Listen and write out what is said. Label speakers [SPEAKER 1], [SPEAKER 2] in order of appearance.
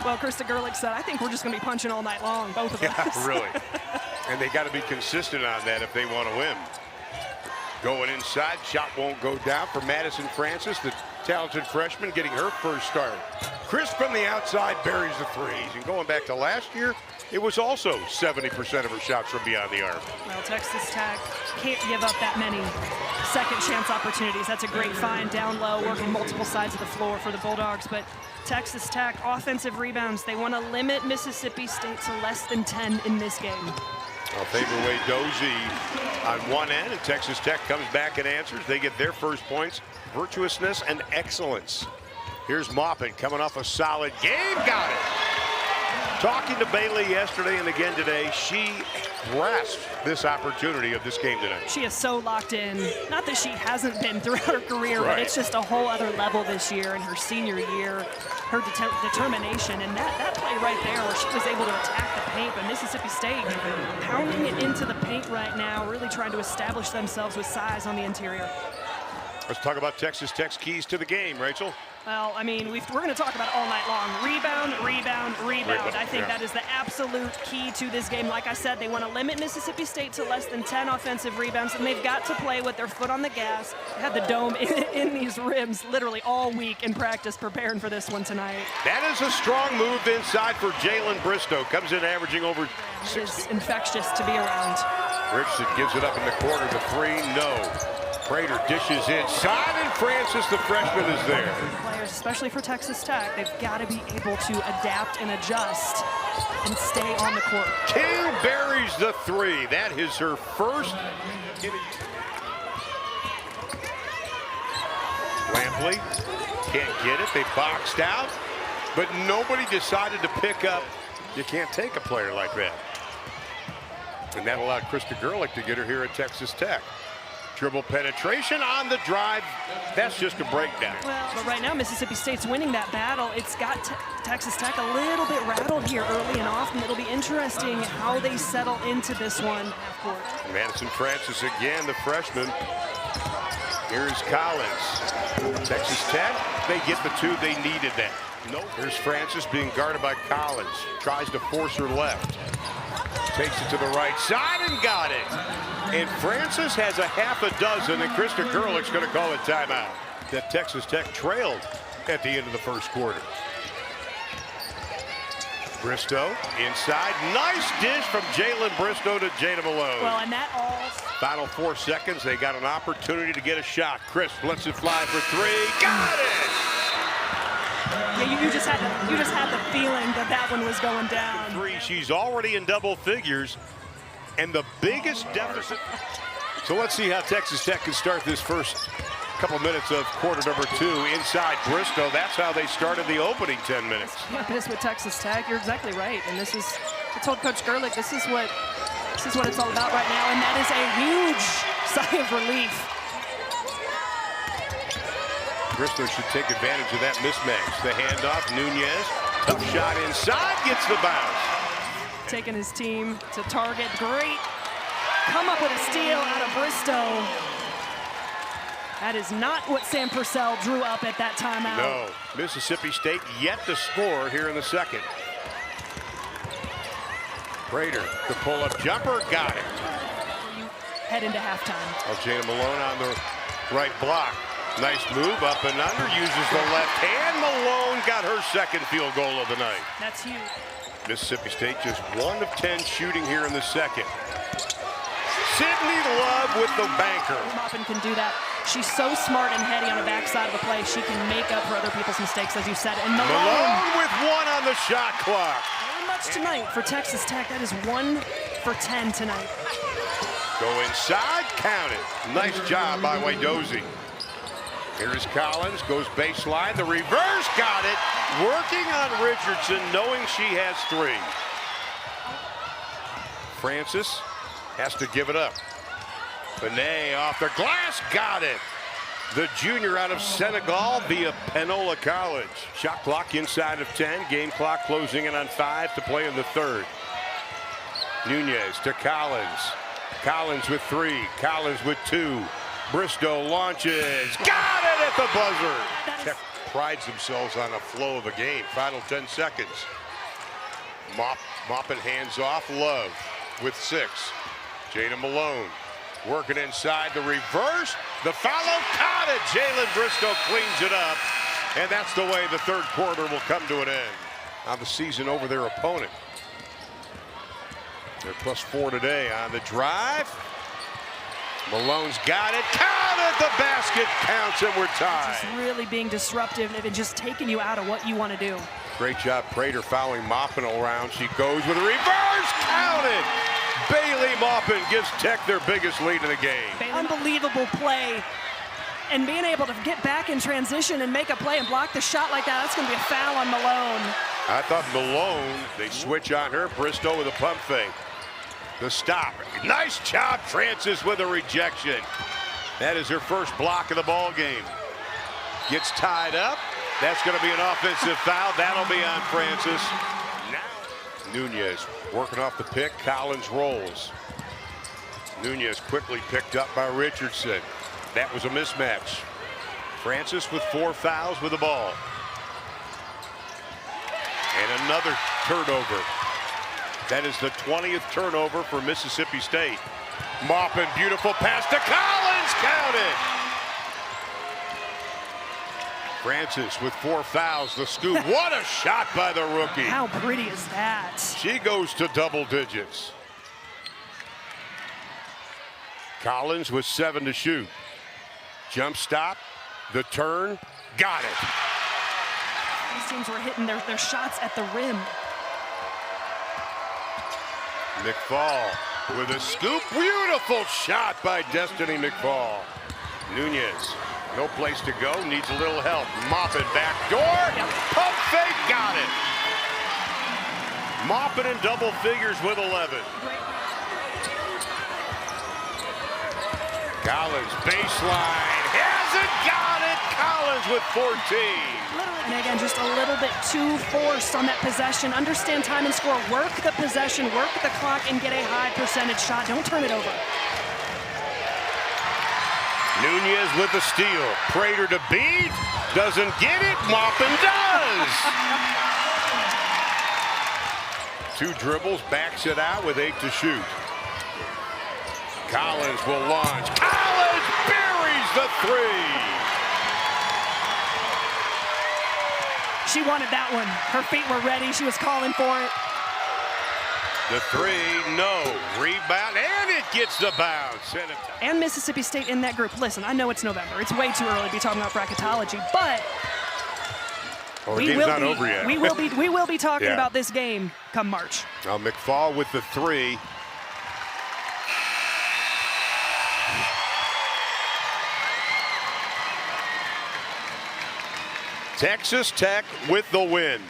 [SPEAKER 1] Well, Krista Gerlich said, I think we're just going to be punching all night long, both of us.
[SPEAKER 2] Yeah, really. And they got to be consistent on that if they want to win. Going inside, shot won't go down for Madison Francis, the talented freshman, getting her first start. Chris from the outside buries the threes. And going back to last year, it was also 70% of her shots from beyond the arc.
[SPEAKER 1] Well, Texas Tech can't give up that many second chance opportunities. That's a great find down low, working multiple sides of the floor for the Bulldogs. But Texas Tech offensive rebounds, they want to limit Mississippi State to less than 10 in this game.
[SPEAKER 2] Well, fadeaway Dozie on one end, and Texas Tech comes back and answers. They get their first points, virtuousness and excellence. Here's Maupin coming off a solid game. Got it. Talking to Bailey yesterday and again today, she grasped this opportunity of this game tonight.
[SPEAKER 1] She is so locked in. Not that she hasn't been throughout her career, but it's just a whole other level this year in her senior year. Her determination, and that play right there where she was able to attack the paint, but Mississippi State pounding it into the paint right now, really trying to establish themselves with size on the interior.
[SPEAKER 2] Let's talk about Texas Tech's keys to the game, Rachel.
[SPEAKER 1] Well, I mean, we're going to talk about it all night long. Rebound, rebound, rebound. I think that is the absolute key to this game. Like I said, they want to limit Mississippi State to less than 10 offensive rebounds, and they've got to play with their foot on the gas. They had the dome in these rims literally all week in practice preparing for this one tonight.
[SPEAKER 2] That is a strong move inside for Jalen Bristow. Comes in averaging over 60.
[SPEAKER 1] It's infectious to be around.
[SPEAKER 2] Richardson gives it up in the corner. The three, no. Prater dishes inside, and Francis, the freshman, is there.
[SPEAKER 1] Players, especially for Texas Tech, they've got to be able to adapt and adjust and stay on the court.
[SPEAKER 2] King buries the three. That is her first. Lampley can't get it. They boxed out, but nobody decided to pick up. You can't take a player like that. And that allowed Krista Gerlich to get her here at Texas Tech. Dribble penetration on the drive. That's just a breakdown.
[SPEAKER 1] Well, but right now Mississippi State's winning that battle. It's got Texas Tech a little bit rattled here early and often. It'll be interesting how they settle into this one half court.
[SPEAKER 2] Madison Francis again, the freshman. Here's Collins. Texas Tech, they get the two. They needed that. Nope. Here's Francis being guarded by Collins. Tries to force her left. Takes it to the right side and got it. And Francis has a half a dozen, and Krista Gerlich's going to call a timeout. That Texas Tech trailed at the end of the first quarter. Bristow inside. Nice dish from Jalen Bristow to Jada Malone.
[SPEAKER 1] Well, and that all...
[SPEAKER 2] Final 4 seconds. They got an opportunity to get a shot. Chris lets it fly for three. Got it!
[SPEAKER 1] Yeah, you just had the feeling that that one was going down.
[SPEAKER 2] Three. She's already in double figures, and the biggest deficit. So let's see how Texas Tech can start this first couple minutes of quarter number 2 inside Bristow. That's how they started the opening 10 minutes.
[SPEAKER 1] Yeah, this with Texas Tech, you're exactly right. And this is, I told Coach Gerlich, this is what it's all about right now, and that is a huge sigh of relief.
[SPEAKER 2] Bristow should take advantage of that mismatch. The handoff, Nunez, tough shot inside, gets the bounce.
[SPEAKER 1] Taking his team to target, great. Come up with a steal out of Bristow. That is not what Sam Purcell drew up at that timeout.
[SPEAKER 2] No, Mississippi State yet to score here in the second. Prater, the pull-up jumper, got it.
[SPEAKER 1] Head into halftime.
[SPEAKER 2] Jada Malone on the right block. Nice move, up and under, uses the left hand. Malone got her second field goal of the night.
[SPEAKER 1] That's huge.
[SPEAKER 2] Mississippi State just 1 of 10 shooting here in the second. Sydney Love with the banker.
[SPEAKER 1] Maupin can do that. She's so smart and heady on the backside of the play. She can make up for other people's mistakes, as you said. And
[SPEAKER 2] Malone with 1 on the shot clock.
[SPEAKER 1] Very much tonight for Texas Tech. That is 1 for 10 tonight.
[SPEAKER 2] Go inside, count it. Nice job by Dozie. Here's Collins, goes baseline, the reverse, got it. Working on Richardson, knowing she has 3. Francis has to give it up. Benet off the glass, got it. The junior out of Senegal via Penola College. Shot clock inside of 10, game clock closing in on 5 to play in the third. Nunez to Collins. Collins with 3, Collins with 2. Bristow launches, got it at the buzzer. prides themselves on a flow of a game. Final 10 seconds. Mopping hands off. Love with 6. Jada Malone working inside. The reverse. The follow. Caught it. Jalen Bristow cleans it up. And that's the way the third quarter will come to an end. Now the season over their opponent. They're +4 today on the drive. Malone's got it. Counted. The basket counts, and we're tied.
[SPEAKER 1] Just really being disruptive and just taking you out of what you want to do.
[SPEAKER 2] Great job, Prater, fouling Maupin around. She goes with a reverse. Counted. Bailey Maupin gives Tech their biggest lead in the game.
[SPEAKER 1] Unbelievable play. And being able to get back in transition and make a play and block the shot like that, that's going to be a foul on Malone.
[SPEAKER 2] I thought Malone, they switch on her. Bristow with a pump fake. The stop. Nice job, Francis, with a rejection. That is her first block of the ball game. Gets tied up. That's going to be an offensive foul. That'll be on Francis. Now Nunez working off the pick. Collins rolls. Nunez quickly picked up by Richardson. That was a mismatch. Francis with 4 fouls with the ball. And another turnover. That is the 20th turnover for Mississippi State. Maupin, beautiful pass to Collins, counted. Francis with 4 fouls, the scoop. What a shot by the rookie.
[SPEAKER 1] How pretty is that?
[SPEAKER 2] She goes to double digits. Collins with 7 to shoot. Jump stop, the turn, got it.
[SPEAKER 1] These teams were hitting their shots at the rim.
[SPEAKER 2] McFall with a scoop. Beautiful shot by Destiny McFall. Nunez, no place to go, needs a little help. Maupin back door. Pump fake, got it. Maupin in double figures with 11. Collins, baseline, hasn't got it. Collins with 14.
[SPEAKER 1] And again, just a little bit too forced on that possession. Understand time and score. Work the possession, work the clock, and get a high percentage shot. Don't turn it over.
[SPEAKER 2] Nunez with the steal. Prater to beat. Doesn't get it. Maupin does. 2 dribbles, backs it out with 8 to shoot. Collins will launch. Collins buries the 3.
[SPEAKER 1] She wanted that one. Her feet were ready. She was calling for it.
[SPEAKER 2] The 3, no. Rebound, and it gets the bounce.
[SPEAKER 1] And Mississippi State in that group. Listen, I know it's November. It's way too early to be talking about bracketology, but
[SPEAKER 2] the game's not over yet.
[SPEAKER 1] we will be talking about this game come March.
[SPEAKER 2] Now McFall with the 3. Texas Tech with the win.